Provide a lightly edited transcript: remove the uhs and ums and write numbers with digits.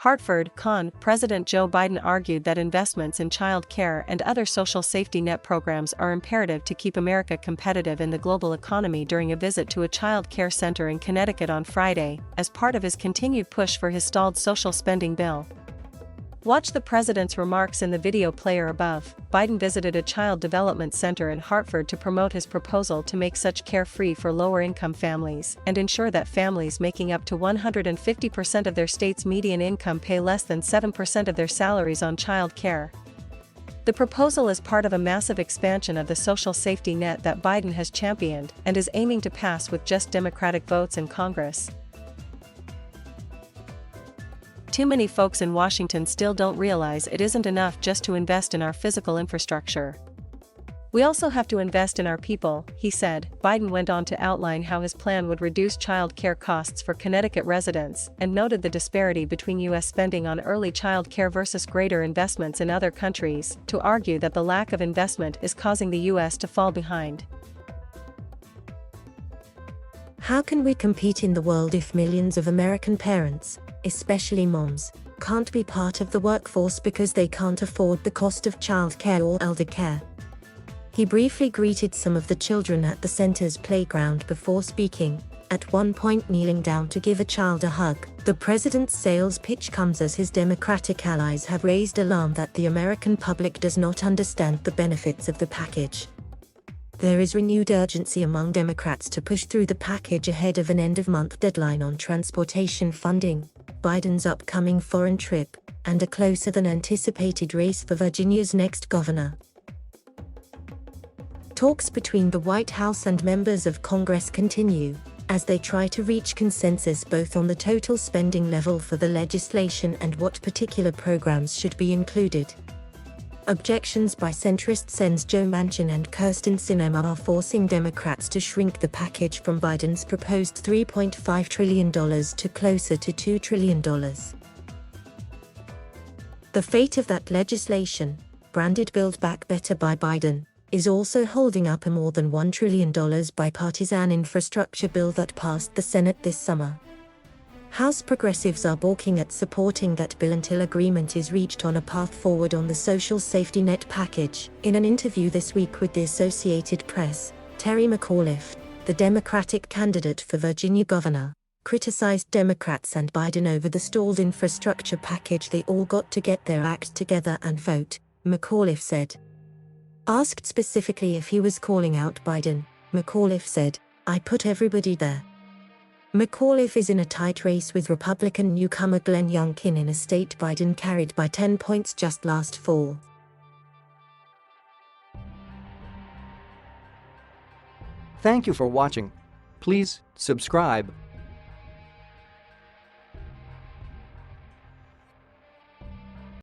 Hartford, Conn, President Joe Biden argued that investments in child care and other social safety net programs are imperative to keep America competitive in the global economy during a visit to a child care center in Connecticut on Friday, as part of his continued push for his stalled social spending bill. Watch the president's remarks in the video player above. Biden visited a child development center in Hartford to promote his proposal to make such care free for lower-income families and ensure that families making up to 150% of their state's median income pay less than 7% of their salaries on child care. The proposal is part of a massive expansion of the social safety net that Biden has championed and is aiming to pass with just Democratic votes in Congress. Too many folks in Washington still don't realize it isn't enough just to invest in our physical infrastructure. We also have to invest in our people, he said. Biden went on to outline how his plan would reduce child care costs for Connecticut residents and noted the disparity between U.S. spending on early child care versus greater investments in other countries, to argue that the lack of investment is causing the U.S. to fall behind. How can we compete in the world if millions of American parents, especially moms, can't be part of the workforce because they can't afford the cost of childcare or elder care? He briefly greeted some of the children at the center's playground before speaking, at one point kneeling down to give a child a hug. The president's sales pitch comes as his Democratic allies have raised alarm that the American public does not understand the benefits of the package. There is renewed urgency among Democrats to push through the package ahead of an end-of-month deadline on transportation funding, Biden's upcoming foreign trip, and a closer-than-anticipated race for Virginia's next governor. Talks between the White House and members of Congress continue, as they try to reach consensus both on the total spending level for the legislation and what particular programs should be included. Objections by centrist Sens Joe Manchin and Kirsten Sinema are forcing Democrats to shrink the package from Biden's proposed $3.5 trillion to closer to $2 trillion. The fate of that legislation, branded Build Back Better by Biden, is also holding up a more than $1 trillion bipartisan infrastructure bill that passed the Senate this summer. House progressives are balking at supporting that bill until agreement is reached on a path forward on the social safety net package. In an interview this week with the Associated Press, Terry McAuliffe, the Democratic candidate for Virginia governor, criticized Democrats and Biden over the stalled infrastructure package. They all got to get their act together and vote, McAuliffe said. Asked specifically if he was calling out Biden, McAuliffe said, "I put everybody there." McAuliffe is in a tight race with Republican newcomer Glenn Youngkin in a state Biden carried by 10 points just last fall. Thank you for watching. Please subscribe.